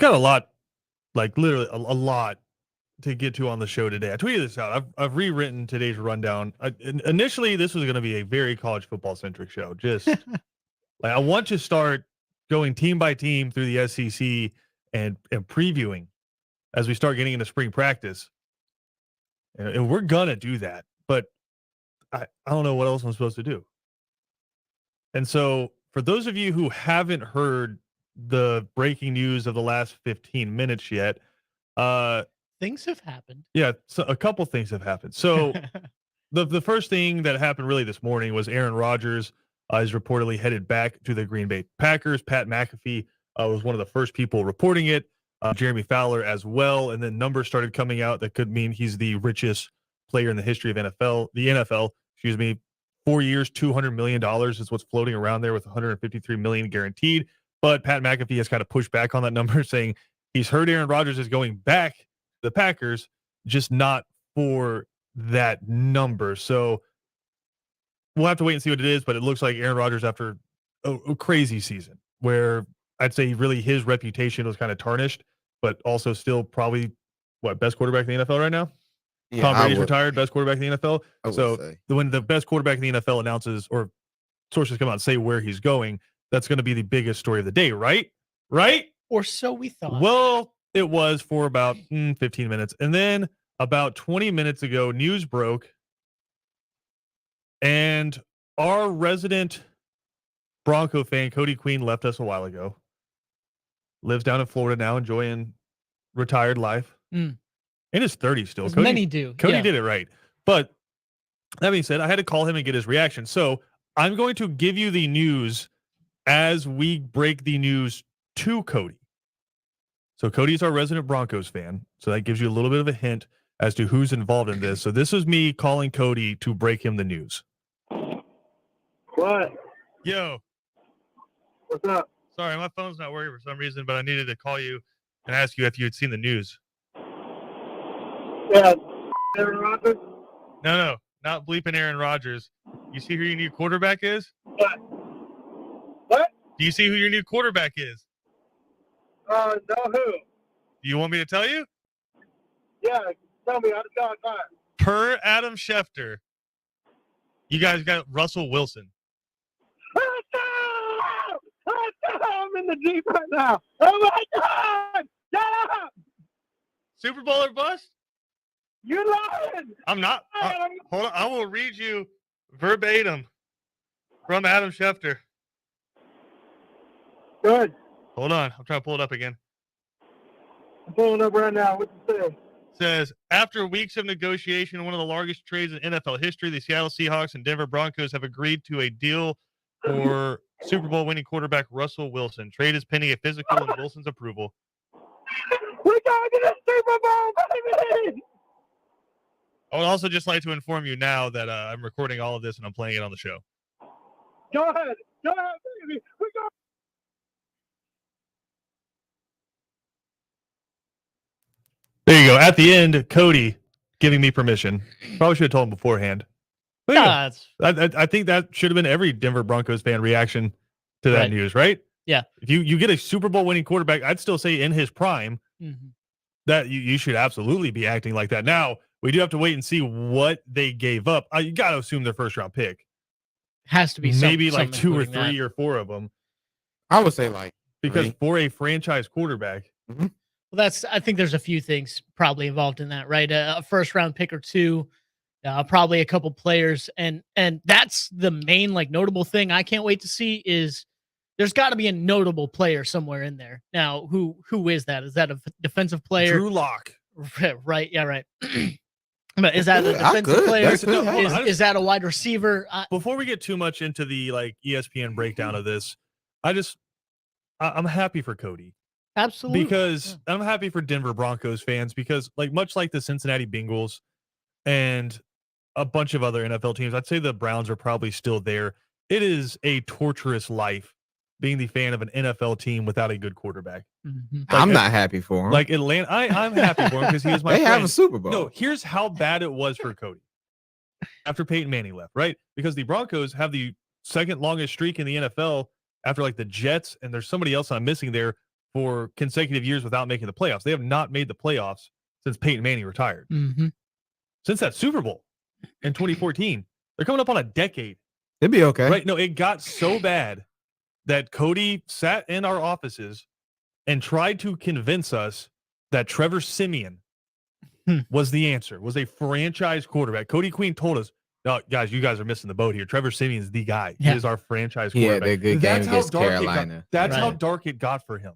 got a lot, like literally a lot to get to on the show today. I tweeted this out. I've rewritten today's rundown. Initially, this was going to be a very college football centric show. Just like I want to start going team by team through the SEC and previewing as we start getting into spring practice. And we're going to do that. But I don't know what else I'm supposed to do. And so for those of you who haven't heard the breaking news of the last 15 minutes yet, things have happened. Yeah, so a couple things have happened. So the first thing that happened really this morning was Aaron Rodgers is reportedly headed back to the Green Bay Packers. Pat McAfee was one of the first people reporting it. Jeremy Fowler as well. And then numbers started coming out that could mean he's the richest player in the history of the NFL, 4 years, $200 million is what's floating around there with $153 million guaranteed. But Pat McAfee has kind of pushed back on that number, saying he's heard Aaron Rodgers is going back to the Packers, just not for that number. So we'll have to wait and see what it is, but it looks like Aaron Rodgers, after a crazy season where I'd say really his reputation was kind of tarnished, but also still probably best quarterback in the NFL right now? Yeah, Tom Brady's retired, best quarterback in the NFL. So when the best quarterback in the NFL announces or sources come out and say where he's going, that's going to be the biggest story of the day, right? Right? Or so we thought. Well, it was for about 15 minutes. And then about 20 minutes ago, news broke. And our resident Bronco fan, Cody Queen, left us a while ago. Lives down in Florida now, enjoying retired life. In his 30s still. As many do. Cody did it right. But that being said, I had to call him and get his reaction. So I'm going to give you the news as we break the news to Cody. So Cody's our resident Broncos fan. So that gives you a little bit of a hint as to who's involved in this. So this is me calling Cody to break him the news. What? Yo. What's up? Sorry, my phone's not working for some reason, but I needed to call you and ask you if you had seen the news. Yeah, Aaron Rodgers? No, not bleeping Aaron Rodgers. You see who your new quarterback is? What? Do you see who your new quarterback is? No, who? Do you want me to tell you? Yeah, tell me. I'm not. Per Adam Schefter, you guys got Russell Wilson. I'm in the Jeep right now. Oh, my God! Shut up! Super Bowl or bust? You're lying! I'm not. Hold on. I will read you verbatim from Adam Schefter. Good. Hold on. I'm trying to pull it up again. I'm pulling up right now. What's it say? Says, after weeks of negotiation, one of the largest trades in NFL history, the Seattle Seahawks and Denver Broncos have agreed to a deal for Super Bowl winning quarterback Russell Wilson. Trade is pending a physical and Wilson's approval. We're going to the Super Bowl, baby! I would also just like to inform you now that I'm recording all of this and I'm playing it on the show. Go ahead, baby. We're going. There you go. At the end, Cody giving me permission. Probably should have told him beforehand. But yeah, I think that should have been every Denver Broncos fan reaction to that news, right? Yeah. If you get a Super Bowl winning quarterback, I'd still say in his prime, that you should absolutely be acting like that. Now, we do have to wait and see what they gave up. You got to assume their first round pick has to be maybe like 2 or 3 or 4 of them. I would say like because for a franchise quarterback. Well, I think there's a few things probably involved in that, right? A first round pick or 2, probably a couple players, and that's the main like notable thing I can't wait to see is there's got to be a notable player somewhere in there. Now, who is that? Is that a defensive player? Drew Lock. Right. Yeah. Right. But is that a defensive player? Is that a wide receiver? Before we get too much into the like ESPN breakdown of this, I'm happy for Cody. Absolutely. Because I'm happy for Denver Broncos fans because like much like the Cincinnati Bengals and a bunch of other NFL teams, I'd say the Browns are probably still there. It is a torturous life being the fan of an NFL team without a good quarterback. Like, I'm not happy for him. Like Atlanta, I'm happy for him because he was my They friend. have a Super Bowl. No, here's how bad it was for Cody after Peyton Manning left, right? Because the Broncos have the second longest streak in the NFL after like the Jets, and there's somebody else I'm missing there for consecutive years without making the playoffs. They have not made the playoffs since Peyton Manning retired. Mm-hmm. Since that Super Bowl in 2014. They're coming up on a decade. It'd be okay. Right? No, it got so bad that Cody sat in our offices and tried to convince us that Trevor Siemian was the answer, was a franchise quarterback. Cody Queen told us, no, guys, you guys are missing the boat here. Trevor Siemian is the guy. Yeah. He is our franchise Yeah, quarterback. they're good game against Carolina. That's how Right. dark it got for him.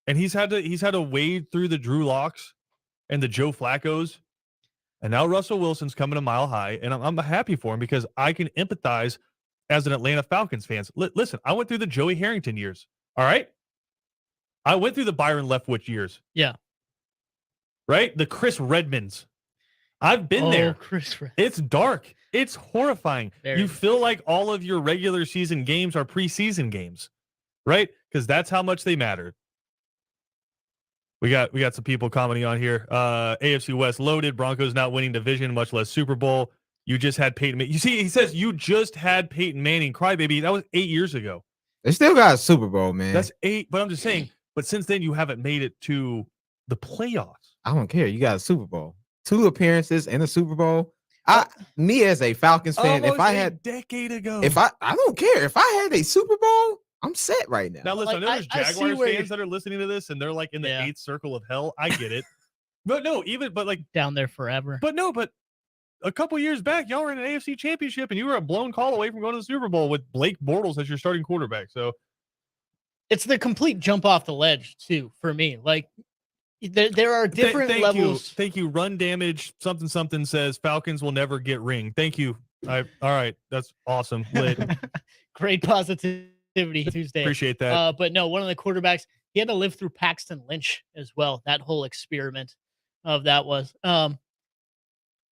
And he's had to wade through the Drew Locks and the Joe Flaccos. And now Russell Wilson's coming a mile high. And I'm happy for him because I can empathize as an Atlanta Falcons fan. Listen, I went through the Joey Harrington years. All right. I went through the Byron Leftwich years. Yeah. Right? The Chris Redmonds. I've been there. Chris Red. It's dark. It's horrifying. Very. You feel like all of your regular season games are preseason games, right? Because that's how much they matter. We got some people commenting on here. AFC West loaded. Broncos not winning division, much less Super Bowl. You just had Peyton. You see, he says you just had Peyton Manning crybaby. That was 8 years ago. They still got a Super Bowl, man. That's 8. But I'm just saying. But since then, you haven't made it to the playoffs. I don't care. You got a Super Bowl, 2 appearances in a Super Bowl. Me as a Falcons fan, Almost if I a had, decade ago, I don't care. If I had a Super Bowl, I'm set right now. now listen, Like, I know there's I see Jaguars where fans you're- that are listening to this, and they're like in the Yeah. 8th circle of hell. I get it, but Down there forever. but a couple years back, y'all were in an AFC Championship, and you were a blown call away from going to the Super Bowl with Blake Bortles as your starting quarterback. So It's the complete jump off the ledge too for me. Like there are different thank levels. Thank you. Run damage. Something says Falcons will never get ring. Thank you. All right, that's awesome. Lit. Great positivity Tuesday. Appreciate that. But no, one of the quarterbacks, he had to live through Paxton Lynch as well. That whole experiment of that was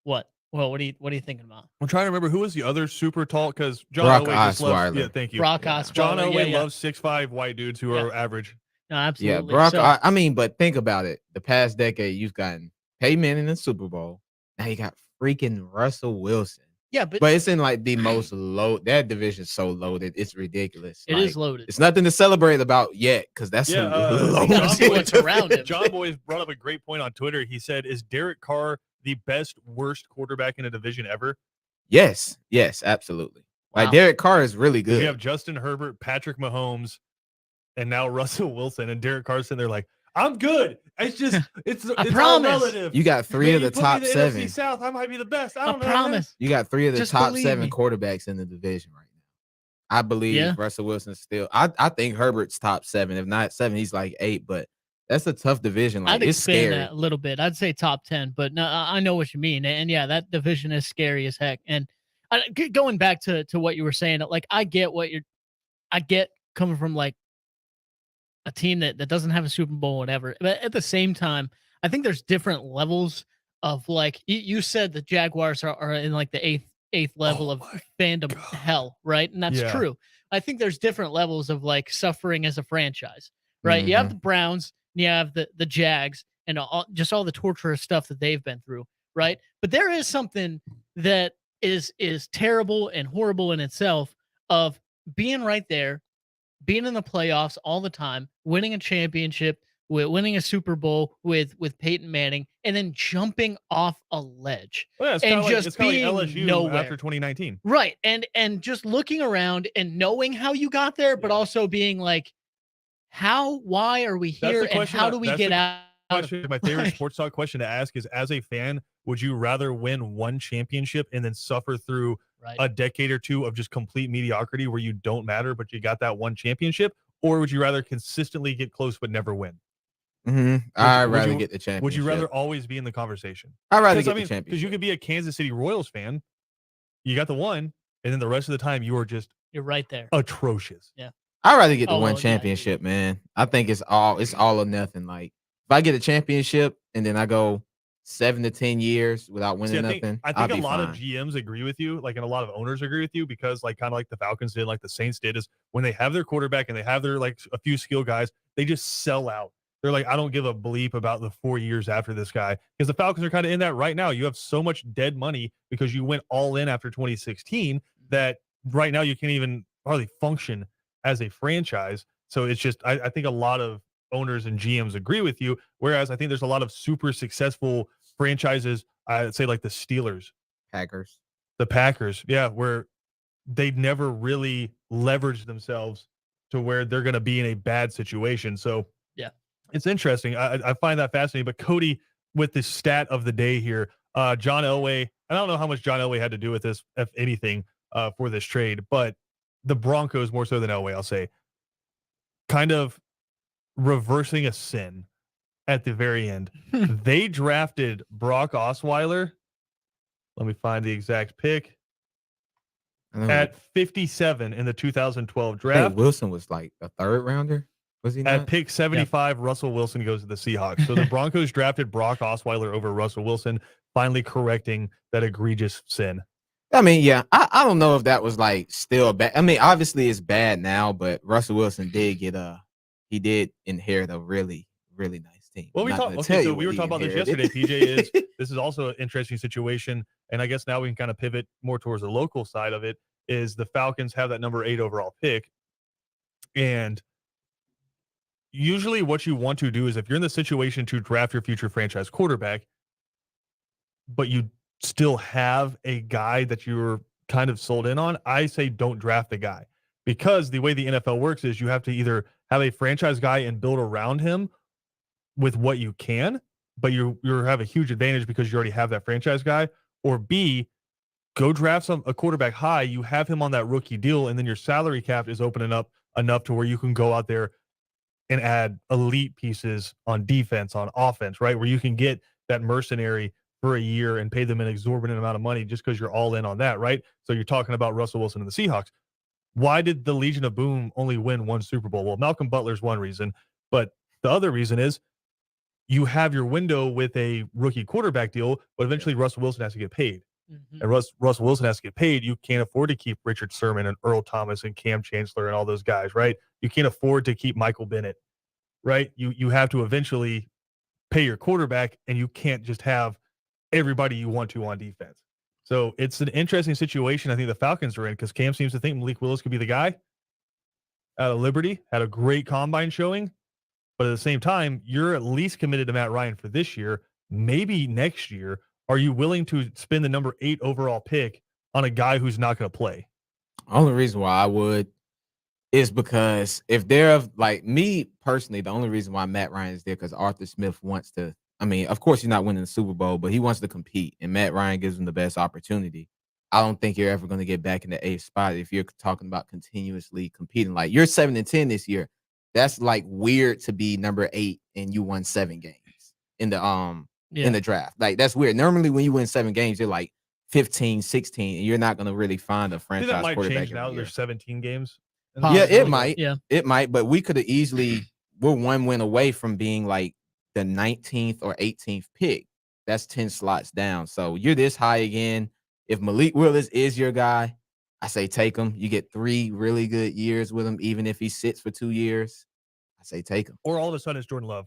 what? Well, what are you thinking about? I'm trying to remember who was the other super tall because John Brock Elway just loves. Osweiler. Yeah, thank you. Brock Yeah. Osweiler. John Elway yeah. loves 6'5" white dudes who are average. No, absolutely. Yeah, Brock. So, I mean, but think about it. The past decade, you've gotten Peyton Manning in the Super Bowl. Now you got freaking Russell Wilson. yeah, but But it's in like the most low. That division's so loaded. It's ridiculous. it Like, is loaded. It's nothing to celebrate about yet because that's Yeah, a we loaded gotta see what's division. around him. John Boy brought up a great point on Twitter. He said, "Is Derek Carr the best worst quarterback in a division ever?" Yes, absolutely. Wow. Like Derek Carr is really good. We have Justin Herbert, Patrick Mahomes, and now Russell Wilson, and Derek Carr sitting there like, "I'm good. It's just it's all promise. relative." You got 3 of Maybe the put me top in the 7. NFC South, I might be the best. I I don't know. man. promise. You got 3 of the Just top believe 7 me. quarterbacks in the division right now. I believe Yeah. Russell Wilson's still. I think Herbert's top 7. If not 7, he's like 8. But that's a tough division. Like I'd it's expand scary. that a little bit. I'd say top 10, but no, I know what you mean. And yeah, that division is scary as heck. And going back to what you were saying, like I get coming from like a team that doesn't have a Super Bowl, whatever. But at the same time, I think there's different levels of like you said the Jaguars are in like the eighth level of my fandom God. hell, right? And that's Yeah. true. I think there's different levels of like suffering as a franchise, right? You have the Browns, and you have the Jags, and all the torturous stuff that they've been through, right? But there is something that is terrible and horrible in itself of being right there, being in the playoffs all the time, winning a championship, winning a Super Bowl with Peyton Manning, and then jumping off a ledge. Well, yeah, it's and kinda like, just it's kinda like being LSU nowhere. after 2019. Right. And just looking around and knowing how you got there, but Yeah. also being like, why are we That's the here? And question how that- do we that's get the out of Question, my favorite Right. sports talk question to ask is: as a fan, would you rather win one championship and then suffer through right? a decade or two of just complete mediocrity where you don't matter, but you got that one championship, or would you rather consistently get close but never win? I'd would rather you- get the championship. Would you rather always be in the conversation? I'd rather Because get I mean, the because championship. you could be a Kansas City Royals fan, you got the one, and then the rest of the time you are just You're right there. atrocious. I'd rather get the Oh, one yeah. championship, man. I think it's all or nothing. Like if I get a championship and then I go 7 to 10 years without winning See, nothing, I I'll think a be lot of fine. GMs agree with you, like, and a lot of owners agree with you because, like, kind of like the Falcons did, like the Saints did, is when they have their quarterback and they have their like a few skill guys, they just sell out. They're like, I don't give a bleep about the 4 years after this guy because the Falcons are kind of in that right now. You have so much dead money because you went all in after 2016 that right now you can't even hardly function as a franchise. So it's just, I think a lot of owners and GMs agree with you. Whereas I think there's a lot of super successful franchises, I'd say like the Steelers, Packers. the Packers, yeah, where they never really leverage themselves to where they're going to be in a bad situation. So Yeah. it's interesting. I find that fascinating. But Cody, with the stat of the day here, John Elway, I don't know how much John Elway had to do with this, if anything, for this trade, but the Broncos, more so than Elway, I'll say, kind of reversing a sin at the very end. They drafted Brock Osweiler. Let me find the exact pick. At 57 in the 2012 draft. Wilson was like a third rounder. Was he not? At pick 75, Russell Wilson goes to the Seahawks. So the Broncos drafted Brock Osweiler over Russell Wilson, finally correcting that egregious sin. I mean, yeah, I don't know if that was like still bad. I mean, obviously it's bad now, but Russell Wilson did get he did inherit a really, really nice team. Well, we were talking about this yesterday, PJ. This is also an interesting situation, and I guess now we can kind of pivot more towards the local side of it. Is the Falcons have that number 8 overall pick, and usually what you want to do is if you're in the situation to draft your future franchise quarterback, but you still have a guy that you're kind of sold in on, I say don't draft the guy, because the way the NFL works is you have to either have a franchise guy and build around him with what you can, but you have a huge advantage because you already have that franchise guy, or B, go draft a quarterback high, you have him on that rookie deal, and then your salary cap is opening up enough to where you can go out there and add elite pieces on defense, on offense, right? Where you can get that mercenary for a year and pay them an exorbitant amount of money just because you're all in on that, right? So you're talking about Russell Wilson and the Seahawks. Why did the Legion of Boom only win 1 Super Bowl? Well, Malcolm Butler's one reason, but the other reason is you have your window with a rookie quarterback deal, but eventually Russell Wilson has to get paid. Mhm. And Russell Wilson has to get paid. You can't afford to keep Richard Sherman and Earl Thomas and Cam Chancellor and all those guys, right? You can't afford to keep Michael Bennett, right? You have to eventually pay your quarterback, and you can't just have everybody you want to on defense. So it's an interesting situation I think the Falcons are in, because Cam seems to think Malik Willis could be the guy out of Liberty, had a great combine showing. But at the same time, you're at least committed to Matt Ryan for this year, maybe next year. Are you willing to spend the number 8 overall pick on a guy who's not going to play? Only reason why I would is because if they're like me personally, the only reason why Matt Ryan is there because Arthur Smith wants to. I mean, of course, he's not winning the Super Bowl, but he wants to compete, and Matt Ryan gives him the best opportunity. I don't think you're ever going to get back in the 8th spot if you're talking about continuously competing. Like you're 7-10 this year. That's like weird to be number 8 and you won 7 games in the draft. Like that's weird. Normally when you win 7 games, you're like 15, 16, and you're not going to really find a I think franchise that might quarterback. change now. There's 17 games. Yeah, it might. Yeah. It might, but we could have easily, we're 1 win away from being like the 19th or 18th pick. That's 10 slots down. So you're this high again. If Malik Willis is your guy, I say take him. You get 3 really good years with him, even if he sits for 2 years. I say take him. Or all of a sudden it's Jordan Love.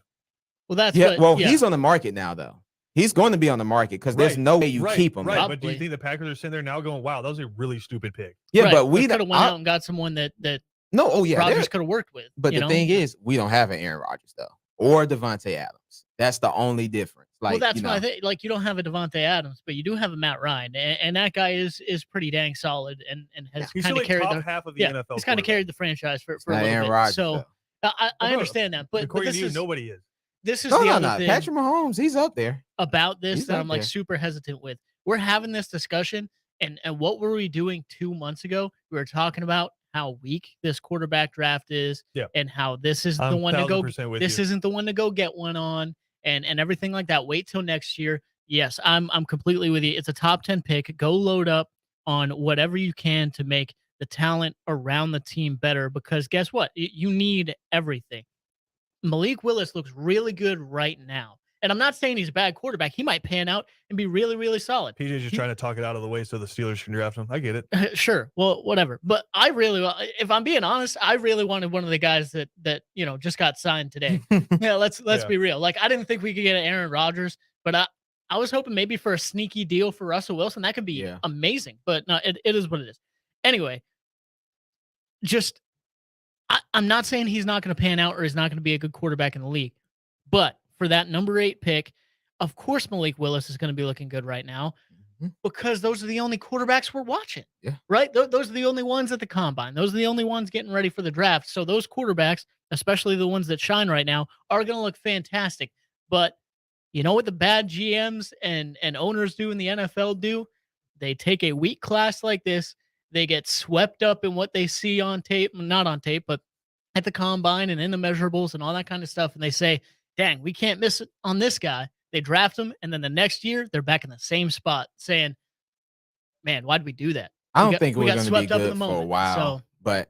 Well, that's he's on the market now, though. He's going to be on the market because there's no way you keep him. Right, Right. but do you think the Packers are sitting there now going, "Wow, that was a really stupid pick"? Yeah, right. but we could have went out and got someone that no. Oh yeah, Rodgers could have worked with. But the thing is, we don't have an Aaron Rodgers though, or Devontae Adams. That's the only difference. Like, well, that's my thing. Like, you don't have a Devontae Adams, but you do have a Matt Ryan, and that guy is pretty dang solid, and has He's kind of carried top the half of the NFL. He's kind of carried the franchise for a little Aaron bit. Rodgers, so I understand that, but according this to you, is nobody is. this is no, the no, other no. thing Patrick Mahomes, he's up there. about this He's that up I'm like there. super hesitant with. We're having this discussion, and what were we doing 2 months ago? We were talking about how weak this quarterback draft is, and how this is the one to go. This isn't the one to go get one on, and everything like that. Wait till next year. Yes, I'm completely with you. It's a top 10 pick. Go load up on whatever you can to make the talent around the team better, because guess what? You need everything. Malik Willis looks really good right now. And I'm not saying he's a bad quarterback. He might pan out and be really, really solid. PJ's just trying to talk it out of the way so the Steelers can draft him. I get it. Sure. Well, whatever. But I really, if I'm being honest, I really wanted one of the guys that just got signed today. Yeah, let's be real. Like, I didn't think we could get an Aaron Rodgers, but I was hoping maybe for a sneaky deal for Russell Wilson. That could be amazing. But no, it is what it is. Anyway, just I'm not saying he's not going to pan out or he's not going to be a good quarterback in the league, but for that number 8 pick, of course Malik Willis is going to be looking good right now because those are the only quarterbacks we're watching. Yeah. Right? Those are the only ones at the combine. Those are the only ones getting ready for the draft. So those quarterbacks, especially the ones that shine right now, are going to look fantastic. But you know what the bad GMs and owners do in the NFL do? They take a weak class like this, they get swept up in what they see on tape, not on tape, but at the combine and in the measurables and all that kind of stuff. And they say, dang, we can't miss it on this guy. They draft him. And then the next year, they're back in the same spot saying, man, why'd we do that? I don't think we're got going to be swept up in good the for a moment. while, So but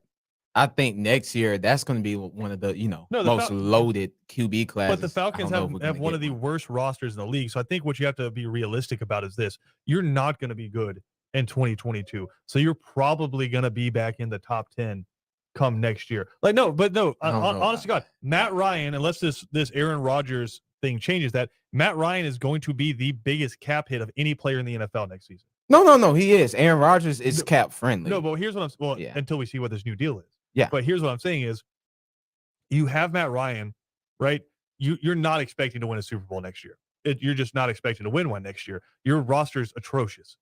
I think next year that's going to be one of the No, the most loaded QB classes. But the Falcons have one of the worst rosters in the league. So I think what you have to be realistic about is this. You're not going to be good in 2022. So you're probably going to be back in the top 10 come next year. Honest to God, Matt Ryan, unless this Aaron Rodgers thing changes that, Matt Ryan is going to be the biggest cap hit of any player in the NFL next season. No, he is. Aaron Rodgers is cap friendly. No, but here's what until we see what this new deal is. Yeah. But here's what I'm saying is you have Matt Ryan, right? You're not expecting to win a Super Bowl next year. You're just not expecting to win one next year. Your roster's atrocious.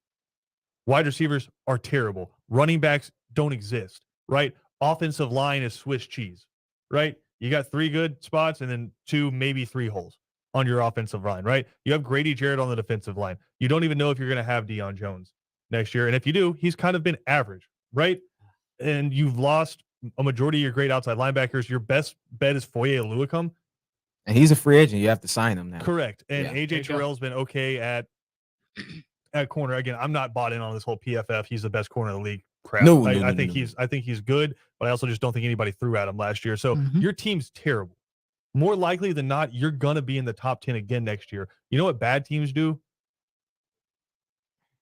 Wide receivers are terrible. Running backs don't exist, right? Offensive line is Swiss cheese, right? You got 3 good spots and then 2, maybe 3 holes on your offensive line, right? You have Grady Jarrett on the defensive line. You don't even know if you're going to have Deion Jones next year. And if you do, he's kind of been average, right? And you've lost a majority of your great outside linebackers. Your best bet is Foye Oluokun. And he's a free agent. You have to sign him now. Correct. And Yeah. AJ Terrell's been okay at corner. Again, I'm not bought in on this whole PFF. He's the best corner in the league crap. I think he's good, but I also just don't think anybody threw at him last year. So your team's terrible. More likely than not, you're gonna be in the top 10 again next year. You know what bad teams do?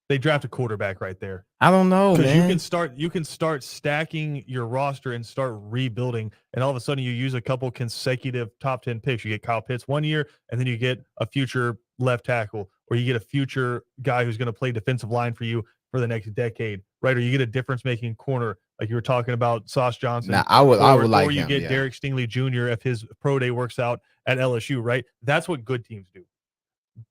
They draft a quarterback right there. I don't know, Because man. you can start stacking your roster and start rebuilding, and all of a sudden you use a couple consecutive top 10 picks. You get Kyle Pitts one year, and then you get a future left tackle, or you get a future guy who's going to play defensive line for you for the next decade, right? Or you get a difference-making corner, like you were talking about Sauce Johnson. Nah, I would like or you him, get yeah. Derek Stingley Jr. if his pro day works out at LSU, right? That's what good teams do.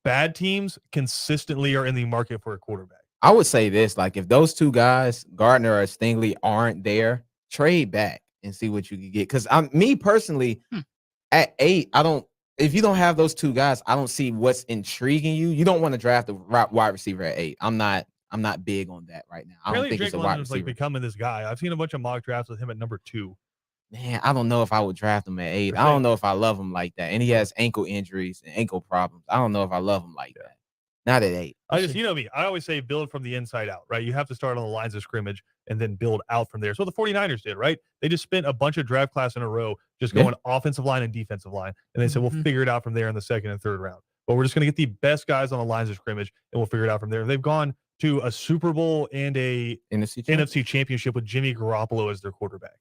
Bad teams consistently are in the market for a quarterback. I would say this, like if those 2 guys, Gardner or Stingley, aren't there, trade back and see what you can get. Because me personally, at 8, if you don't have those 2 guys, I don't see what's intriguing you. You don't want to draft a wide receiver at 8. I'm not big on that right now. I don't think it's a wide receiver. Like becoming this guy. I've seen a bunch of mock drafts with him at number 2. Man, I don't know if I would draft him at 8. I don't know if I love him like that. And he has ankle injuries and ankle problems. I don't know if I love him like that. Not at 8. You know me. I always say build from the inside out, right? You have to start on the lines of scrimmage and then build out from there. So the 49ers did, right? They just spent a bunch of draft class in a row just going offensive line and defensive line. And they said, we'll figure it out from there in the 2nd and 3rd round. But we're just going to get the best guys on the lines of scrimmage and we'll figure it out from there. They've gone to a Super Bowl and a NFC championship with Jimmy Garoppolo as their quarterback.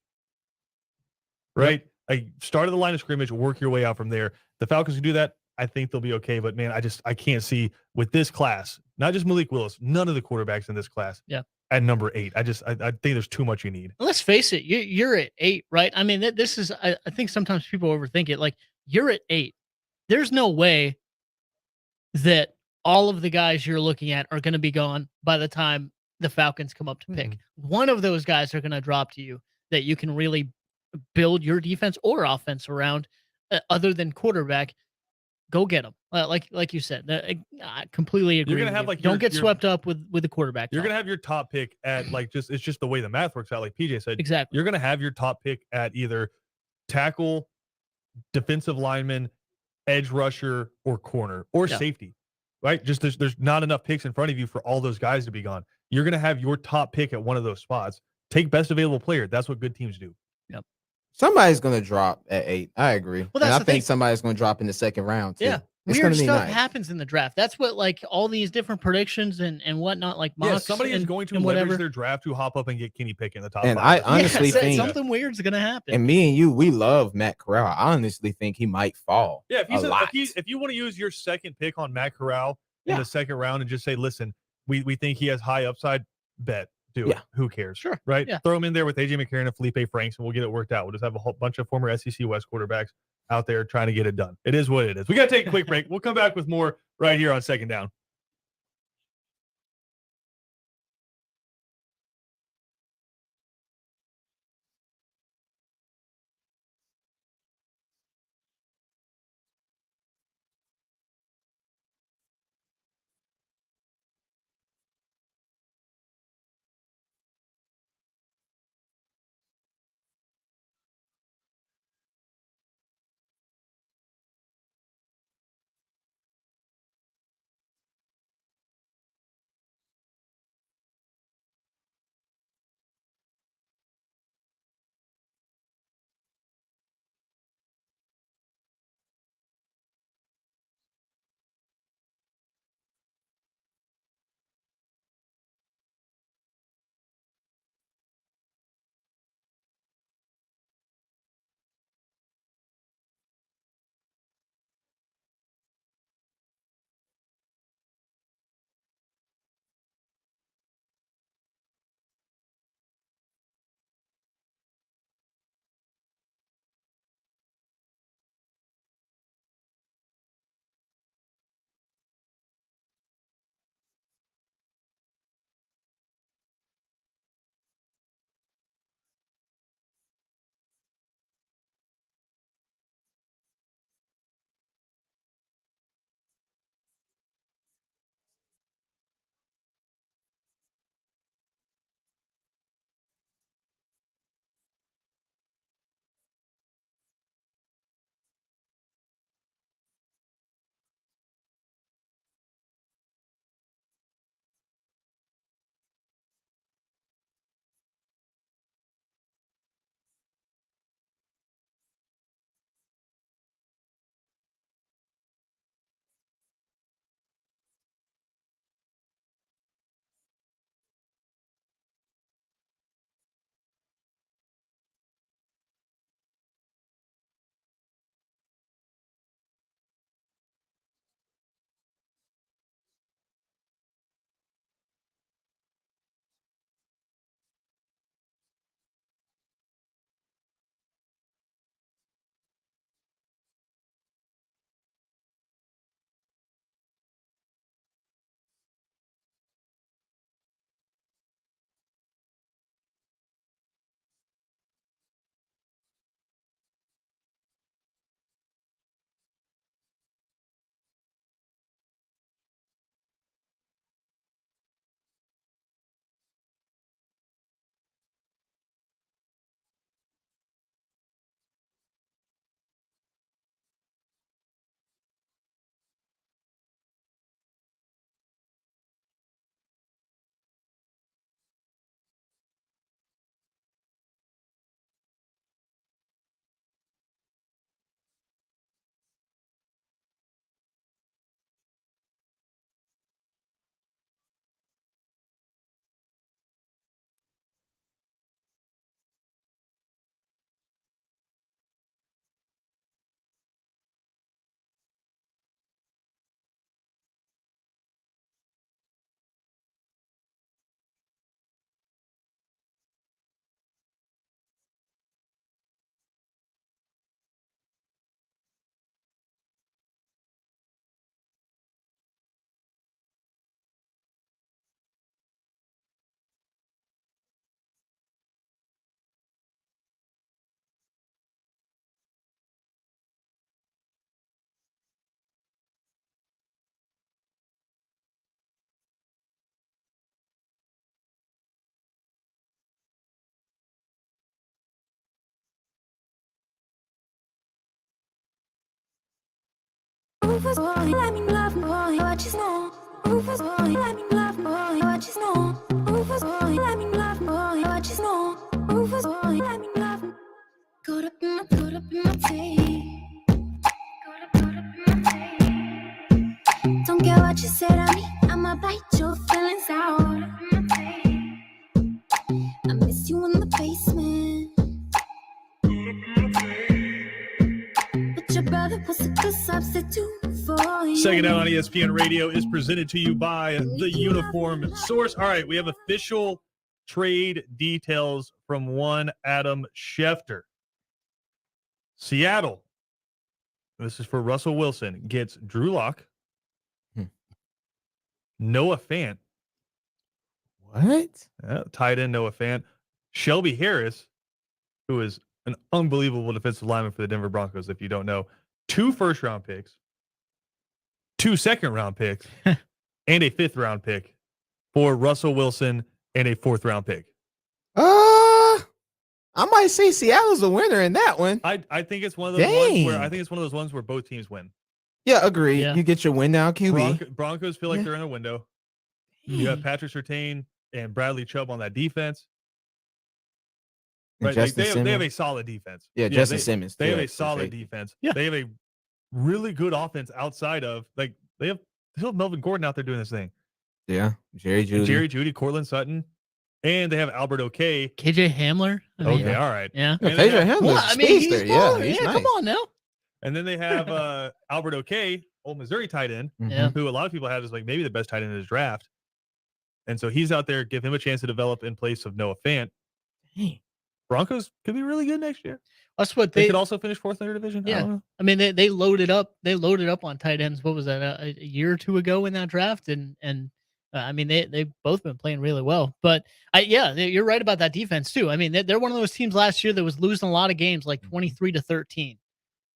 Right? Like start at the line of scrimmage, work your way out from there. The Falcons can do that. I think they'll be okay, but man, I can't see with this class, not just Malik Willis, none of the quarterbacks in this class. Yeah. At number 8, I think there's too much you need. Let's face it, you're at 8, right? I mean, this is I think sometimes people overthink it. Like you're at 8. There's no way that all of the guys you're looking at are going to be gone by the time the Falcons come up to pick. One of those guys are going to drop to you that you can really build your defense or offense around, other than quarterback. Go get them. Like you said, I completely agree. You're gonna have don't get swept up with the quarterback. You're gonna have your top pick at it's just the way the math works out. Like PJ said, exactly. You're gonna have your top pick at either tackle, defensive lineman, edge rusher, or corner or safety. Right? Just there's not enough picks in front of you for all those guys to be gone. You're gonna have your top pick at one of those spots. Take best available player. That's what good teams do. Yep. Somebody's going to drop at 8. I agree. Well, and I think somebody's going to drop in the 2nd round, too. Yeah. It's Weird stuff nice. Happens in the draft. That's what all these different predictions and whatnot, like mocks. Somebody is going to leverage their draft to hop up and get Kenny Pickett in the top 5. And I honestly think something weird's going to happen. And me and you, we love Matt Corral. I honestly think he might fall. Yeah, if you want to use your second pick on Matt Corral in the 2nd round and just say, listen, we think he has high upside, bet. do Yeah. it. Who cares? Sure. Right? Yeah. Throw him in there with AJ McCarron and Felipe Franks, and we'll get it worked out. We'll just have a whole bunch of former SEC West quarterbacks out there trying to get it done. It is what it is. We got to take a quick break. We'll come back with more right here on Second Down. Rufus boy, let me love boy, what you know? Rufus boy, let me love boy, what you know? Rufus boy, let me love boy, what you know? Rufus boy, let me love. Caught up in my tape. Caught up in my tape. Don't care what you said on me, I'ma bite your feelings out. I miss you in the basement. But your brother was a good substitute for you. Second Down on ESPN Radio is presented to you by the Uniform Source. All right, we have official trade details from one Adam Schefter. Seattle, this is for Russell Wilson, gets Drew Lock, Noah Fant, What? tight end Noah Fant, Shelby Harris, who is an unbelievable defensive lineman for the Denver Broncos, if you don't know, 2 first-round picks, 2 second-round picks, and a 5th-round pick for Russell Wilson and a 4th-round pick. I might say Seattle's a winner in that one. I think it's one of those ones where Dang. I think it's one of those ones where both teams win. Yeah, agree. Yeah. You get your win now, QB. Broncos feel like Yeah. they're in a window. You got Patrick Surtain and Bradley Chubb on that defense. And Right? Like, Justin they have a Simmons. solid defense. Yeah, Justin they, Simmons. They have too, a for solid safety. defense. Yeah. They have a really good offense outside of they have still Melvin Gordon out there doing this thing. Yeah, Jerry Jeudy. Jerry Jeudy, Cortland Sutton, and they have Albert O'Kay. KJ Hamler. I mean, Okay, all right. Yeah. Yeah, And they Pedro have- Hamler's Well, a I mean, he's speedster. balling. He's nice. Come on now. And then they have Albert O'Kay, old Missouri tight end, Mhm. Yeah. who a lot of people have as like maybe the best tight end in his draft. And so he's out there, give him a chance to develop in place of Noah Fant. Dang. Broncos could be really good next year. That's what They they. could also finish 4th in their division. I Yeah. don't know. I mean, they loaded up. They loaded up on tight ends. What was that? A year or 2 ago in that draft, and I mean, they've both been playing really well. But you're right about that defense too. I mean, they're one of those teams last year that was losing a lot of games, like 23-13.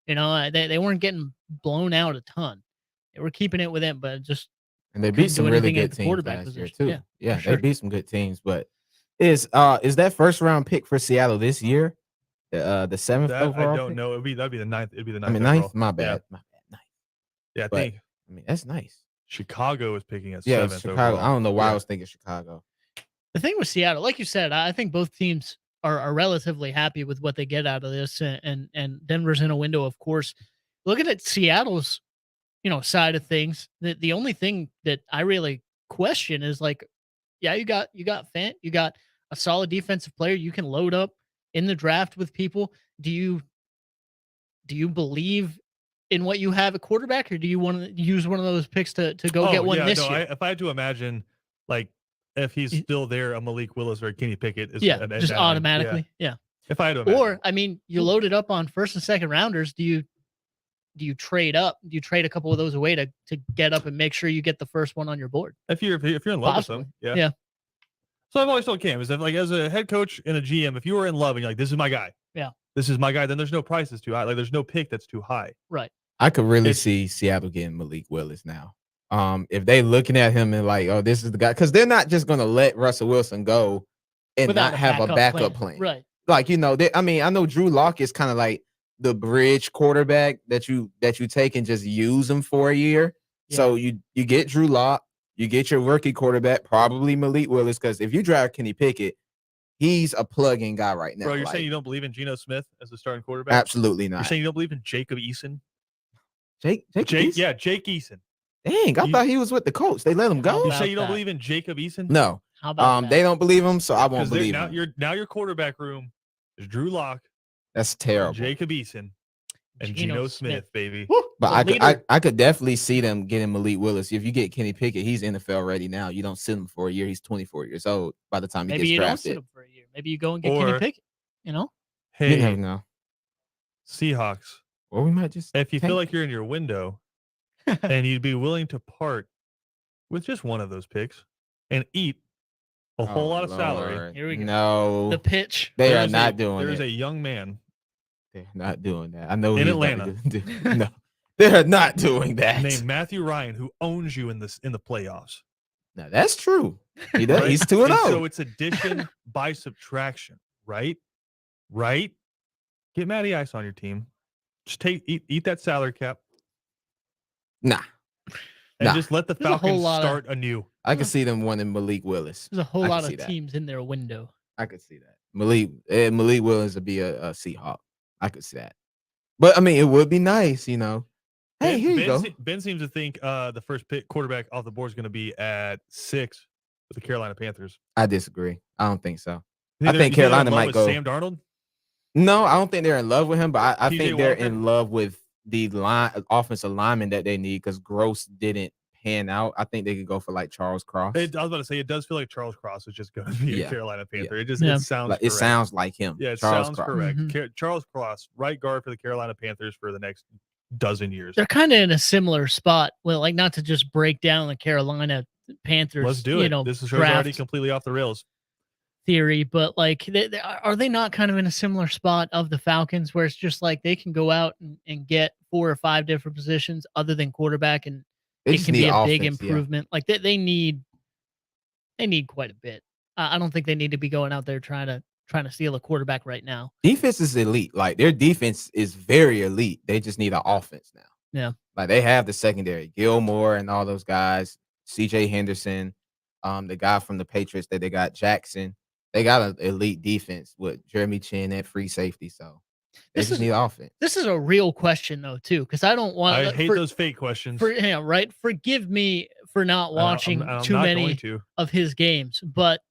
You know, they weren't getting blown out a ton. They were keeping it with it, but just And they couldn't beat some do really anything at good the teams quarterback last year position. too. Yeah, Yeah, for sure. they beat some good teams. But is that 1st-round pick for Seattle this year? The 7th That overall. I don't pick? know. That'd be the 9th. It'd be the 9th. I mean, overall. 9th. My Yeah. bad. My bad. 9th. Yeah, I But- think I mean, that's nice. Chicago is picking at Yeah, 7th. Chicago. overall. I don't know why Yeah. I was thinking Chicago. the thing with Seattle, like you said, I think both teams are relatively happy with what they get out of this, and Denver's in a window, of course. Looking at Seattle's, side of things, the only thing that I really question is like, yeah, you got Fant, you got a solid defensive player, you can load up in the draft with people. Do you believe in what you have at quarterback, or do you want to use one of those picks to go get one this year? If I had to imagine, like, if he's Y- still there, a Malik Willis or a Kenny Pickett is Yeah, an- just an- automatically. Yeah. If I had to imagine. Or I mean, you loaded up on 1st and 2nd rounders. Do you trade up? Do you trade a couple of those away to get up and make sure you get the first one on your board? if you're in love Possibly. with them, Yeah. So I've always told Cam is that, like, as a head coach and a GM, if you were in love and you're like, this is my guy, Yeah. this is my guy, then there's no price that's too high. Like, there's no pick that's too high. I could really It's- see Seattle getting Malik Willis now. If they looking at him and like, oh, this is the guy, because they're not just gonna let Russell Wilson go and Without not have a backup plan. Right. Like, I know Drew Lock is kind of like the bridge quarterback that you take and just use him for a year. Yeah. So you get Drew Lock, you get your rookie quarterback, probably Malik Willis, because if you draft Kenny Pickett, he's a plug-in guy right now. Bro, you're like, saying you don't believe in Geno Smith as the starting quarterback? absolutely You're not. saying you don't believe in Jacob Eason? Jake Eason? Yeah, Jake Eason. Dang, I You- thought he was with the Colts. They let him How go. You about say you don't that? believe in Jacob Eason? No, How about that? they don't believe him, so I won't Because believe now him. your quarterback room is Drew Lock, That's terrible. Jacob Eason, and Geno Smith, baby. Woo, But the I could definitely see them getting Malik Willis. If you get Kenny Pickett, he's NFL ready now. You don't sit him for a year. He's 24 years old by the time he maybe gets you don't sit drafted. him for a year. Maybe you go and get Kenny Or- Pickett. You know, You Hey, never know. Seahawks, Or we might just if you feel tank. like you're in your window and you'd be willing to part with just one of those picks and eat a whole Oh, lot of salary, Lord. Here we go. No, the pitch. they there are is not doing There is it. a young man They're not doing that. I know in he's about to Atlanta. do- no, they're not doing that. named Matthew Ryan who owns you in the playoffs. No, that's true. He does. right? He's 2-0. So it's addition by subtraction, right? Right? Get Matty Ice on your team. Just eat that salary cap Nah, and Nah. just let the There's a whole Falcons lot of- start anew. I could see them wanting Malik Willis. There's a whole I can lot see of that. teams in their window. I could see that. Malik Willis would be a Seahawk. I could see that. But I mean, it would be nice, Hey, Ben, here you ben, go. Ben seems to think the first pick quarterback off the board is going to be at 6 with the Carolina Panthers. I disagree. I don't think so. You I they're- think you they're in Carolina love might with go. Sam Darnold. No, I don't think they're in love with him, but I TJ think they're Walker? in love with the offensive lineman that they need because Gross didn't pan out, I think they could go for like Charles Cross. I was about to say it does feel like Charles Cross is just going to be Yeah. a Carolina Yeah. Panther. It just Yeah. it sounds Like, correct. it sounds like him. Yeah, it Charles sounds Cross. correct. Mhm. Charles Cross, right guard for the Carolina Panthers for the next dozen years. They're kind of in a similar spot. Well, like not to just break down the Carolina Panthers, Let's do it. This is already draft completely off the rails. theory, but like, are they not kind of in a similar spot of the Falcons, where it's just like they can go out and get 4 or 5 different positions other than quarterback, and They it just can need be a big offense, yeah. improvement. Like they need quite a bit. I don't think they need to be going out there trying to steal a quarterback right now. Defense is elite. Like, their defense is very elite. They just need an offense now. Yeah. Like, they have the secondary, Gilmore and all those guys, CJ Henderson, the guy from the Patriots that they got, Jackson. They got an elite defense with Jeremy Chin at free safety. So they This just is- need offense. This is a real question though, too, because I don't want. I hate those fake questions. Right. Forgive me for not watching I'm too not many going to. of his games, but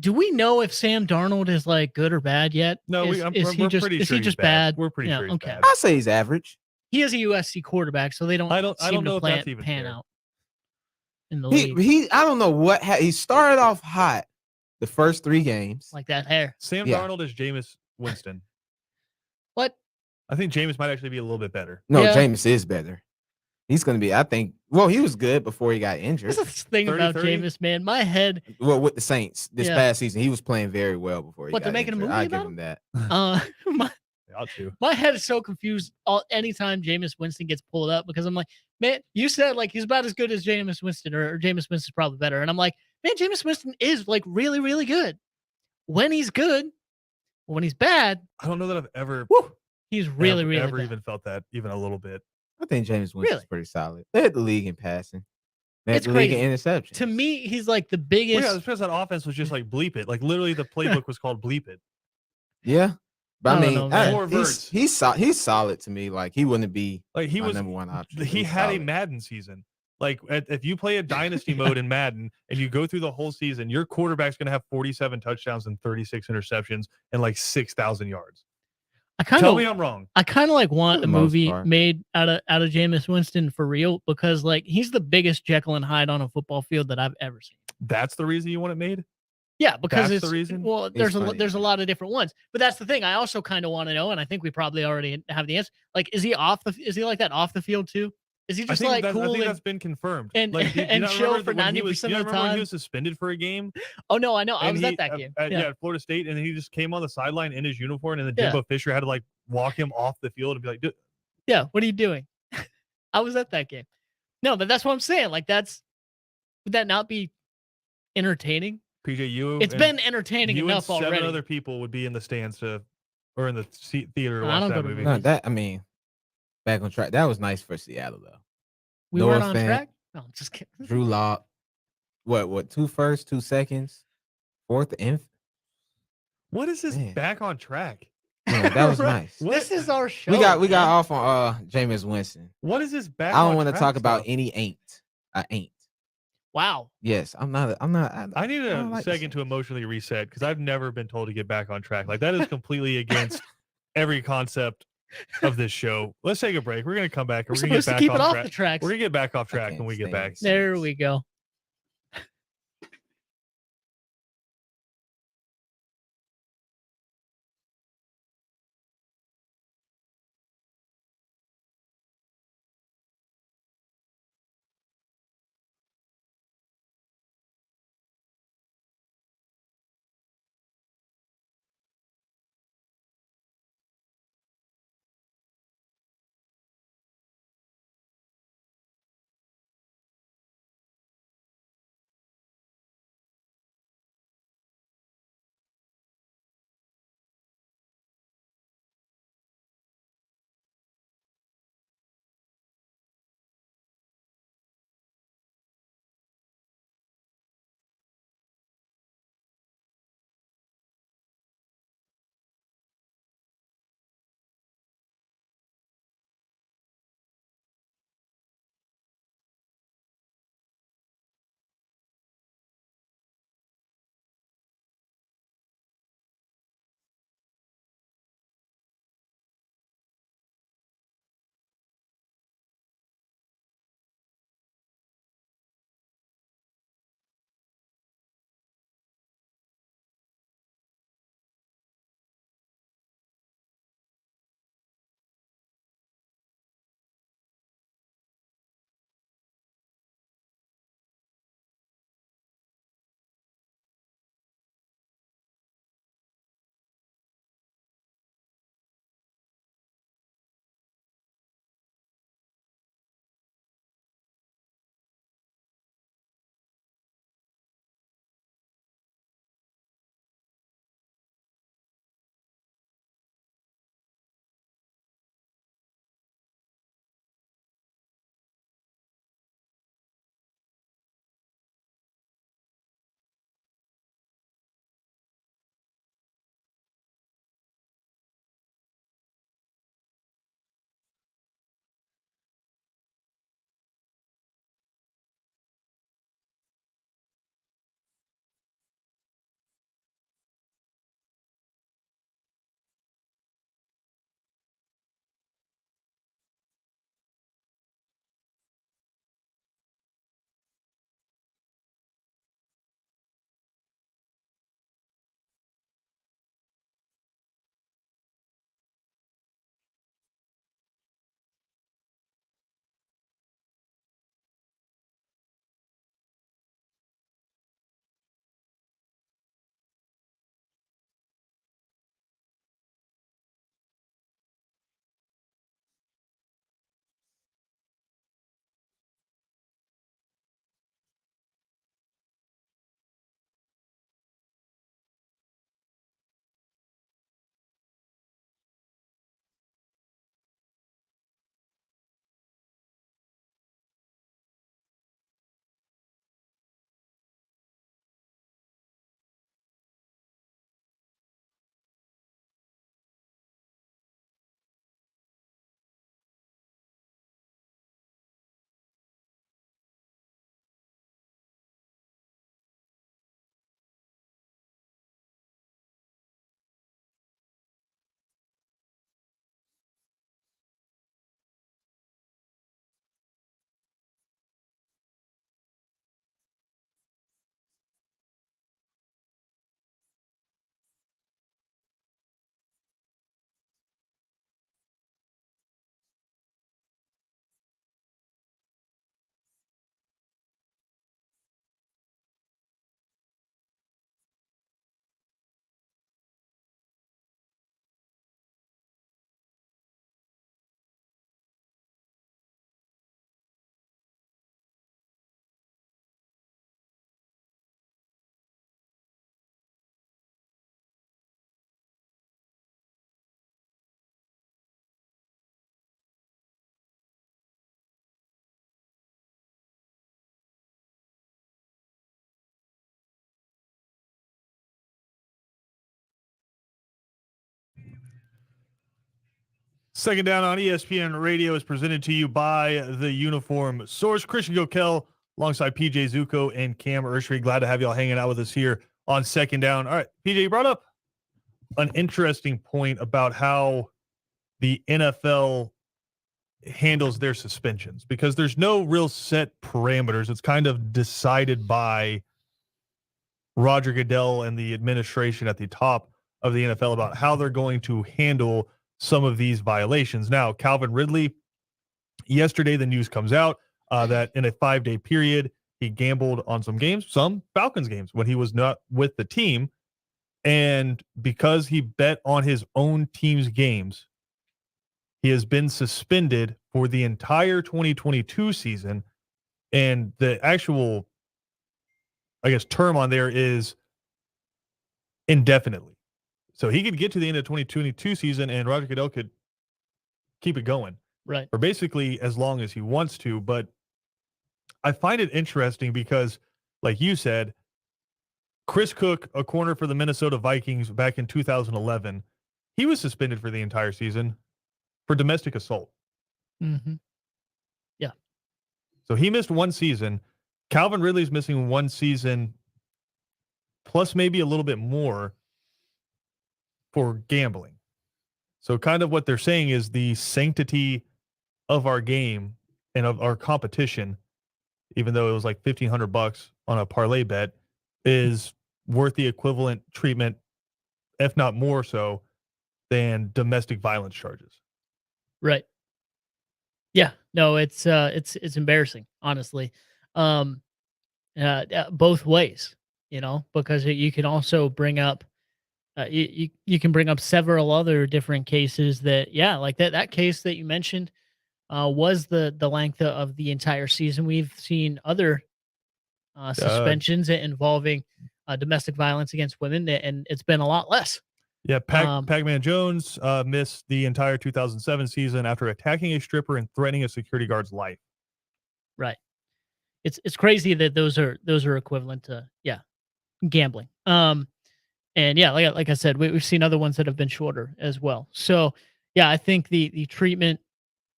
do we know if Sam Darnold is like good or bad yet? No, is, is he we're just pretty is sure he he's just bad? We're pretty Yeah, sure he's okay. bad. I say he's average. He is a USC quarterback, so they don't. I don't seem know to if that's even pan fair. out in the league He I don't know what he started off hot the first 3 games. like that hair. Sam Yeah. Darnold is Jameis Winston. What? I think Jameis might actually be a little bit better. No, Yeah. Jameis is better. He's going to be, I think. Well, he was good before he got injured. That's the thing 30, about 30? Jameis, man. My head. Well, with the Saints this Yeah. past season, he was playing very well before he What, got they're making a injured. movie I about give him that. My Yeah, I'll too. my head is so confused anytime Jameis Winston gets pulled up, because I'm like, man, you said like he's about as good as Jameis Winston, or Jameis Winston's probably better, and I'm like, man, Jameis Winston is like really, really good when he's good. When he's bad, I don't know that I've ever he's really, ever, really ever bad. even felt that even a little bit. I think James Winston's Really? pretty solid. They had the league in passing. They had It's the league in crazy. interceptions. To me, he's like the Well, biggest. yeah, because that offense was just like bleep it. Like literally, the playbook was called bleep it. Yeah. But I I don't mean, know, man. More verts. he's solid to me. Like, he wouldn't be Like he my was. number one option. He He's had a solid. Madden season. Like if you play a dynasty mode in Madden and you go through the whole season, your quarterback's going to have 47 touchdowns and 36 interceptions and like 6,000 yards. I kind Tell of me I'm wrong. I kind of like want For a the most movie part. made out of Jameis Winston for real, because like he's the biggest Jekyll and Hyde on a football field that I've ever seen. That's the reason you want it made. Yeah, because That's it's the reason? well, He's there's funny, there's a man. lot of different ones, but that's the thing. I also kind of want to know, and I think we probably already have the answer. Like, is he like that off the field too? Is he I just think, like I cool? think that's been confirmed. and- like, do you and not chill remember for when he 90% you of the remember when time? he was suspended for a game? Oh no, I know. I And was he- at that game. yeah, Yeah. at Florida State, and then he just came on the sideline in his uniform, and then Yeah. Jimbo Fisher had to like walk him off the field and be like, "Dude, Yeah, what are you doing? I was at that game. No, but that's what I'm saying. Like, would that not be entertaining? PJ, you." It's and been entertaining you enough and 7 already. other people would be in the stands or in the theater to I watch don't that go to movie. movies. No, I mean, back on track. That was nice for Seattle, though. We Noah weren't on Fant, track. No, I'm just kidding. Drew Lock. What, 2 firsts, 2 seconds, 4th and What is this Man. back on track? yeah, that was Right. nice. What- This is our show. We got man. off on Jameis Winston. What is this back? I don't want to talk about any ain't. I ain't. Wow. Yes, I'm not. I need don't a like the second to Saints. emotionally reset because I've never been told to get back on track. Like that is completely against every concept of this show. Let's take a break. We're gonna come back. We're And we're gonna supposed get to back keep it off off track. the tracks. We're gonna get back off I track can't when we get stand back. this. There we go. Second Down on ESPN Radio is presented to you by the Uniform Source. Christian Gokel alongside PJ Zuko and Cam Urshry. Glad to have y'all hanging out with us here on Second Down. All right, PJ, you brought up an interesting point about how the NFL handles their suspensions because there's no real set parameters. It's kind of decided by Roger Goodell and the administration at the top of the NFL about how they're going to handle some of these violations. Now, Calvin Ridley, yesterday the news comes out that in a 5-day period, he gambled on some games, some Falcons games when he was not with the team. And because he bet on his own team's games, he has been suspended for the entire 2022 season. And the actual, I guess, term on there is indefinitely. So he could get to the end of the 2022 season and Roger Goodell could keep it going. Right. For basically as long as he wants to. But I find it interesting because, like you said, Chris Cook, a corner for the Minnesota Vikings back in 2011, he was suspended for the entire season for domestic assault. Mm-hmm. Yeah. So he missed one season. Calvin Ridley's missing one season, plus maybe a little bit more for gambling. So kind of what they're saying is the sanctity of our game and of our competition, even though it was like $1,500 on a parlay bet, is worth the equivalent treatment, if not more so, than domestic violence charges. Right. Yeah. No, it's embarrassing, honestly. Both ways, because you can also bring up, you can bring up several other different cases that, like that case that you mentioned was the length of the entire season. We've seen other suspensions involving domestic violence against women, and it's been a lot less. Yeah, Pac-Man Jones missed the entire 2007 season after attacking a stripper and threatening a security guard's life. Right. It's crazy that those are equivalent to gambling. And like I said, we've seen other ones that have been shorter as well. So I think the treatment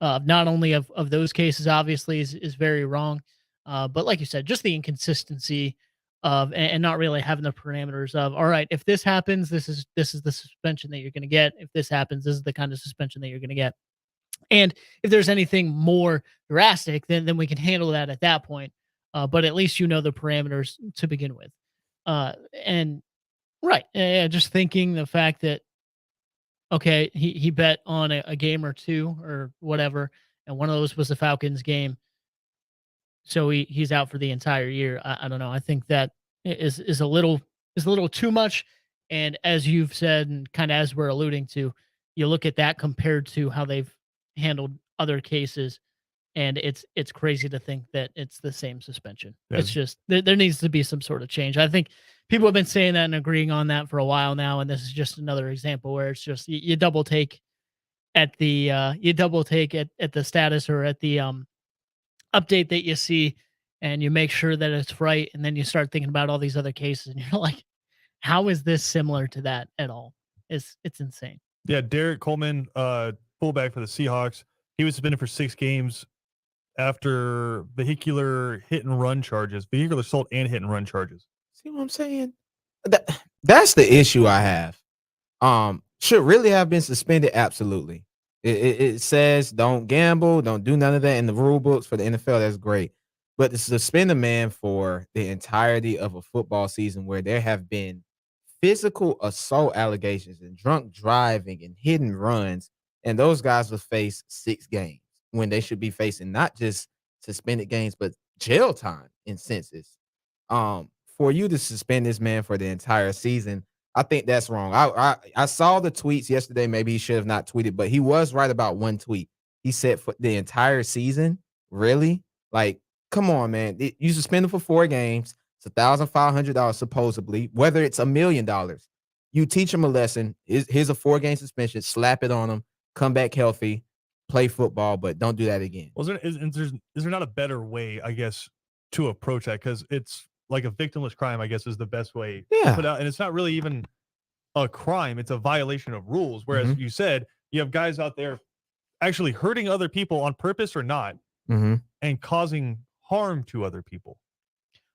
not only of those cases obviously is very wrong, but like you said, just the inconsistency of and not really having the parameters of, all right, if this happens, this is the suspension that you're going to get. If this happens, this is the kind of suspension that you're going to get. And if there's anything more drastic, then we can handle that at that point. But at least the parameters to begin with. And right, just thinking the fact that, okay, he bet on a game or two or whatever, and one of those was the Falcons game, so he's out for the entire year. I don't know. I think that is a little too much. And as you've said, and kind of as we're alluding to, you look at that compared to how they've handled other cases, and it's crazy to think that it's the same suspension. Yeah. It's just there needs to be some sort of change. I think people have been saying that and agreeing on that for a while now, and this is just another example where it's just you double take at the at the status or at the update that you see, and you make sure that it's right, and then you start thinking about all these other cases, and you're like, how is this similar to that at all? It's insane. Yeah, Derek Coleman, fullback for the Seahawks, he was suspended for 6 games after vehicular assault and hit and run charges. See what I'm saying? That's the issue I have. Should really have been suspended. Absolutely. It says don't gamble, don't do none of that in the rule books for the NFL. That's great. But to suspend a man for the entirety of a football season where there have been physical assault allegations and drunk driving and hidden runs, and those guys will face 6 games when they should be facing not just suspended games, but jail time in senses. For you to suspend this man for the entire season, I think that's wrong. I saw the tweets yesterday. Maybe he should have not tweeted, but he was right about one tweet. He said for the entire season, really? Like, come on, man. You suspended for 4 games. It's $1,500 supposedly. Whether it's $1 million, you teach him a lesson. Here's a 4-game suspension. Slap it on him. Come back healthy. Play football, but don't do that again. Well, is there not a better way, I guess, to approach that? Because it's like a victimless crime, I guess, is the best way to put out. And it's not really even a crime. It's a violation of rules. Whereas you said you have guys out there actually hurting other people on purpose or not, Mhm. and causing harm to other people.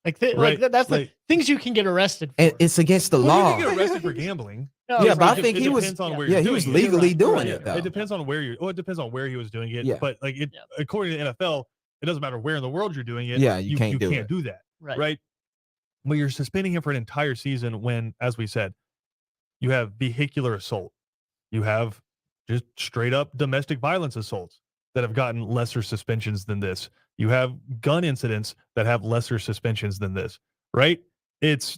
Like, Right, that's the like- things you can get arrested for. And it's against the Well, law. you can get arrested for gambling. No, Yeah, but I right. think It he was. depends on where Yeah, you're he doing was it. legally Right, doing right. it though. It depends on where it depends on where he was doing it. Yeah. But like it, Yeah. according to the NFL, it doesn't matter where in the world you're doing it. Yeah, you can't do can't it. do that. Right. Right. But you're suspending him for an entire season when, as we said, you have vehicular assault. You have just straight up domestic violence assaults that have gotten lesser suspensions than this. You have gun incidents that have lesser suspensions than this. Right. It's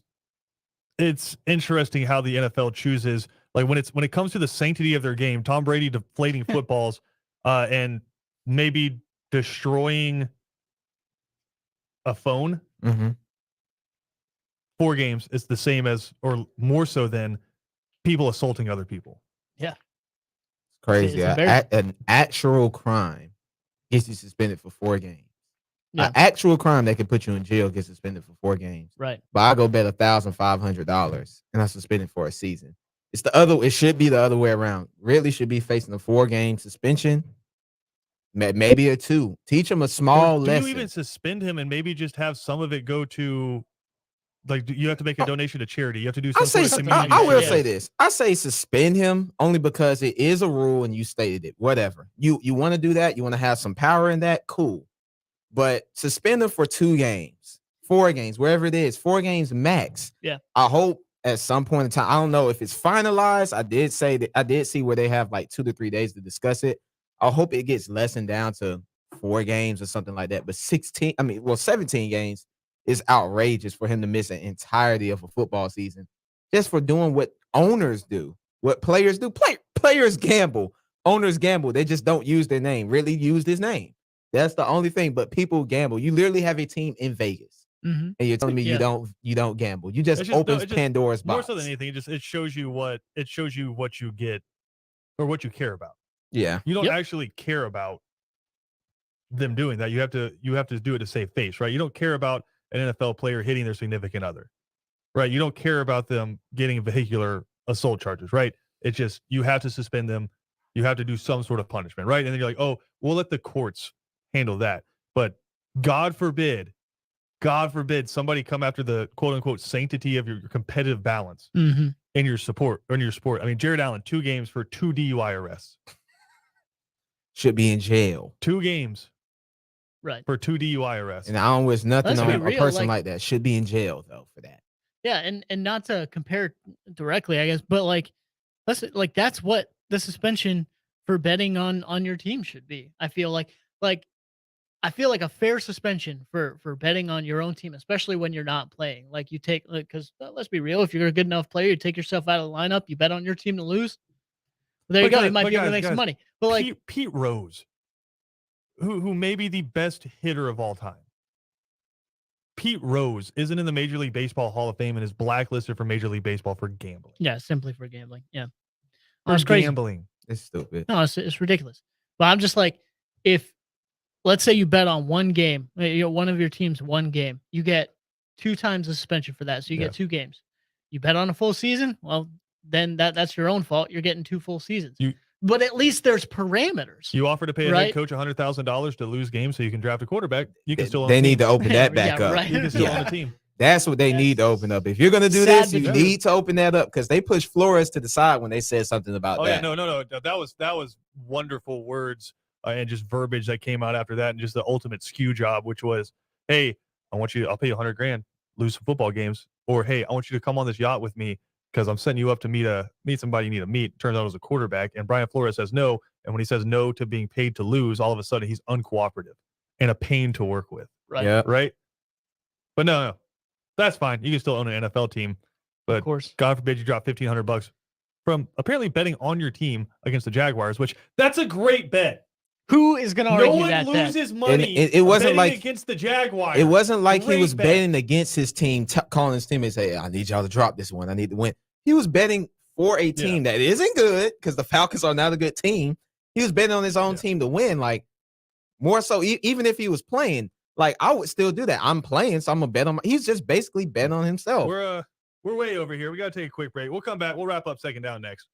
interesting how the NFL chooses, like when it comes to the sanctity of their game, Tom Brady deflating footballs and maybe destroying a phone. Mm-hmm. 4 games is the same as, or more so than, people assaulting other people. Crazy. It's embarrassing. An actual crime gets you suspended for 4 games. Yeah. An actual crime that can put you in jail gets suspended for 4 games. Right. But I go bet $1,500 and I'm suspended for a season. It should be the other way around. Really should be facing a 4-game suspension, maybe a 2. Teach him a small Or do lesson. you even suspend him and maybe just have some of it go to, like, you have to make a donation to charity. You have to do I some say sort of something community I will service. say this. I say suspend him only because it is a rule and you stated it. Whatever. You want to do that, you want to have some power in that, cool. But suspend him for 2 games, 4 games, wherever it is, 4 games max. Yeah. I hope at some point in time, I don't know if it's finalized. I did see where they have like 2 to 3 days to discuss it. I hope it gets lessened down to 4 games or something like that. But 17 games is outrageous for him to miss an entirety of a football season just for doing what owners do, what players do. Players gamble, owners gamble. They just don't use their name. Really used his name. That's the only thing. But people gamble. You literally have a team in Vegas, Mm-hmm. and you're telling me Yeah. you don't gamble. You just It's just- no, opens it just- Pandora's box. More so than anything, it shows you what you get or what you care about. Yeah. You don't Yep. actually care about them doing that. You have to do it to save face, right? You don't care about an NFL player hitting their significant other, right? You don't care about them getting vehicular assault charges, right? It's just, you have to suspend them. You have to do some sort of punishment, right? And then you're like, oh, we'll let the courts handle that. But God forbid somebody come after the quote unquote sanctity of your competitive balance Mm-hmm. in your sport. I mean, Jared Allen, 2 games for 2 DUI arrests. Should be in jail. 2 games Right. for 2 DUI arrests. And I don't wish nothing Let's on be a real, person like- like that. Should be in jail though for that. Yeah, and not to compare directly, I guess, but like that's what the suspension for betting on your team should be. I feel like a fair suspension for betting on your own team, especially when you're not playing. Like you take, because let's be real, if you're a good enough player, you take yourself out of the lineup, you bet on your team to lose. Well, there you But go. guys- You might but be able to guys- make some guys, money. But like, Pete Rose, who may be the best hitter of all time. Pete Rose isn't in the Major League Baseball Hall of Fame and is blacklisted for Major League Baseball for gambling. yeah, simply for gambling. Yeah, For that's crazy. gambling. It's stupid. No, it's ridiculous. But I'm just like, if let's say you bet on one game, one of your teams, one game, you get 2 times the suspension for that. So you Yeah. get 2 games. You bet on a full season, well, then that's your own fault. You're getting 2 full seasons. But at least there's parameters. You offer to pay a Right. head coach $100,000 to lose games so you can draft a quarterback. You can still own They the need team. to open that back Yeah, up. right. You can still Yeah. own the team. That's what they need to That's open up. If you're gonna do sad this, but you true. need to open that up because they pushed Flores to the side when they said something about Oh that. yeah, no. That was wonderful words and just verbiage that came out after that, and just the ultimate skew job, which was, hey, I'll pay you $100,000, lose some football games, or hey, I want you to come on this yacht with me because I'm setting you up to meet somebody you need to meet. Turns out it was a quarterback, and Brian Flores says no, and when he says no to being paid to lose, all of a sudden he's uncooperative and a pain to work with, Right. Yeah. right? But no, that's fine. You can still own an NFL team, Of but course. God forbid you drop $1,500 from apparently betting on your team against the Jaguars, which that's a great bet. Who is going to No argue one that? loses money. it wasn't betting like- against the Jaguars. It wasn't like he Great was bet. betting against his team, calling his teammates, "Hey, I need y'all to drop this one. I need to win." He was betting for a team that isn't good because the Falcons are not a good team. He was betting on his own Yeah. team to win. Like more so, even if he was playing, like I would still do that. I'm playing, so I'm gonna bet on. He's just basically betting on himself. We're way over here. We got to take a quick break. We'll come back. We'll wrap up second down next.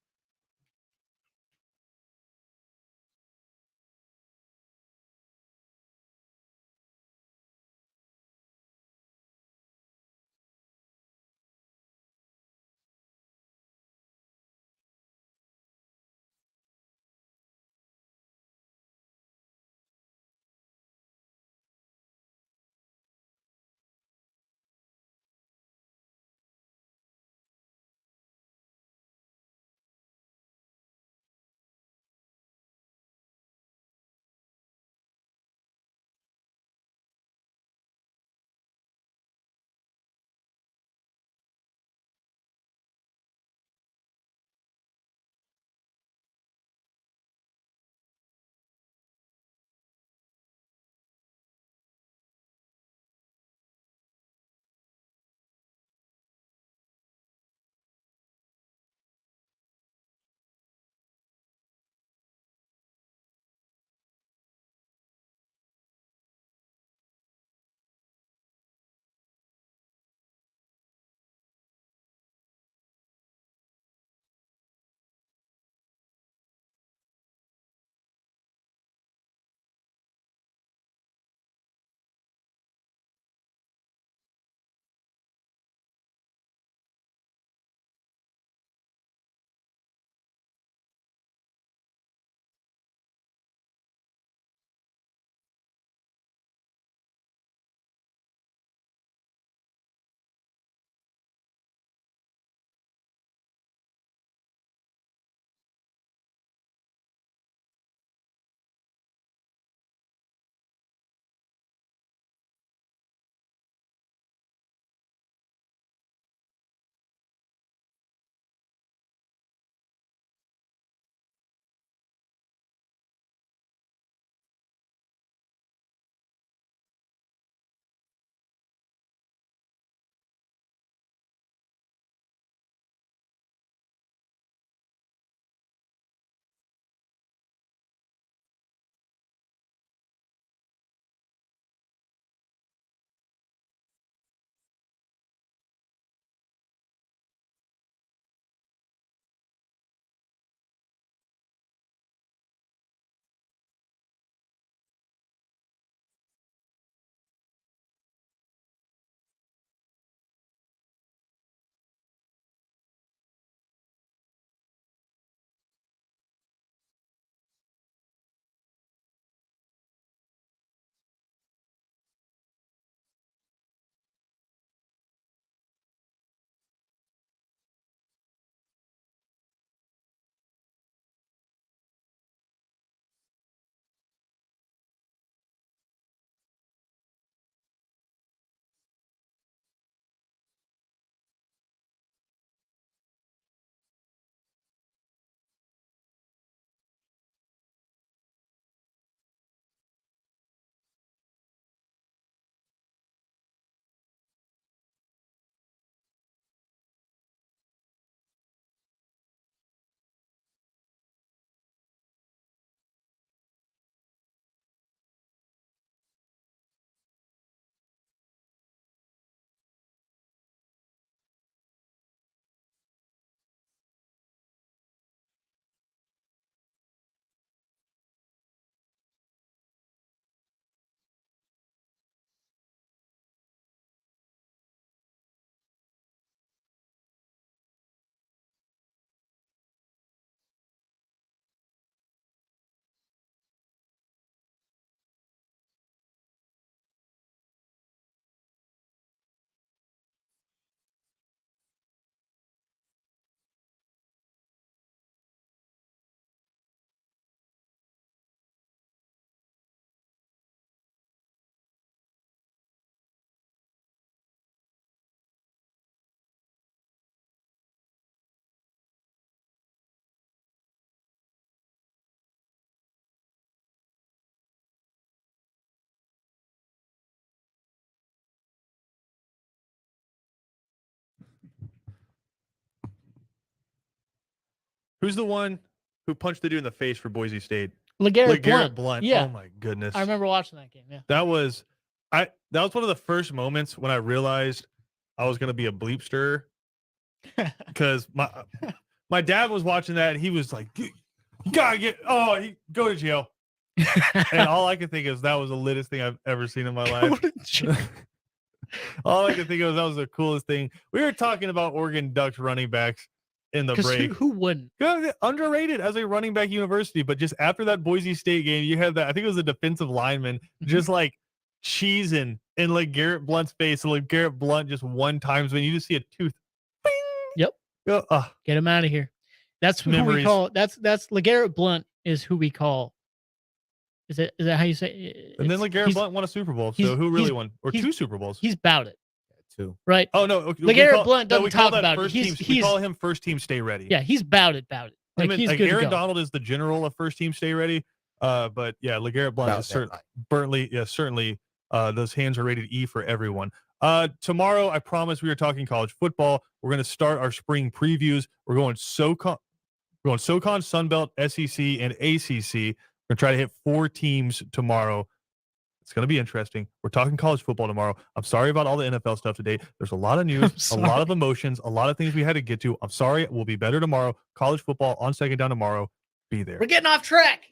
Who's the one who punched the dude in the face for Boise State? LeGarrette Blunt. Yeah, Oh my goodness. I remember watching that game. Yeah. That was one of the first moments when I realized I was gonna be a bleepster because my dad was watching that and he was like, "You gotta go to jail." And all I could think is that was the littest thing I've ever seen in my life. All I could think of was that was the coolest thing. We were talking about Oregon Ducks running backs in the break. Who wouldn't? Yeah, underrated as a running back university, but just after that Boise State game, you had that. I think it was a defensive lineman just like cheesing in LeGarrette Blunt's face. And LeGarrette Blunt just one times when you just see a tooth. Bing! Yep. Get him out of here. That's who we Memories. call. That's LeGarrette Blunt is who we call. Is that how you say it? And then LeGarrette Blunt won a Super Bowl. So who really won? Or he's- 2 Super Bowls? He's about it, Too. right? Oh no, okay, LeGarrette Blunt doesn't we call talk that about it. first He's- team. We he's- call him first team stay ready. Yeah, he's about it. Like he's good Aaron to go. Donald is the general of first team stay ready. But yeah, LeGarrette Blunt About is that certainly those hands are rated E for everyone. Tomorrow, I promise we are talking college football. We're going to start our spring previews. We're going SoCon, Sunbelt, SEC, and ACC. We're going to try to hit 4 teams tomorrow. It's going to be interesting. We're talking college football tomorrow. I'm sorry about all the NFL stuff today. There's a lot of news, a lot of emotions, a lot of things we had to get to. I'm sorry. We'll be better tomorrow. College football on Second Down tomorrow. Be there. We're getting off track.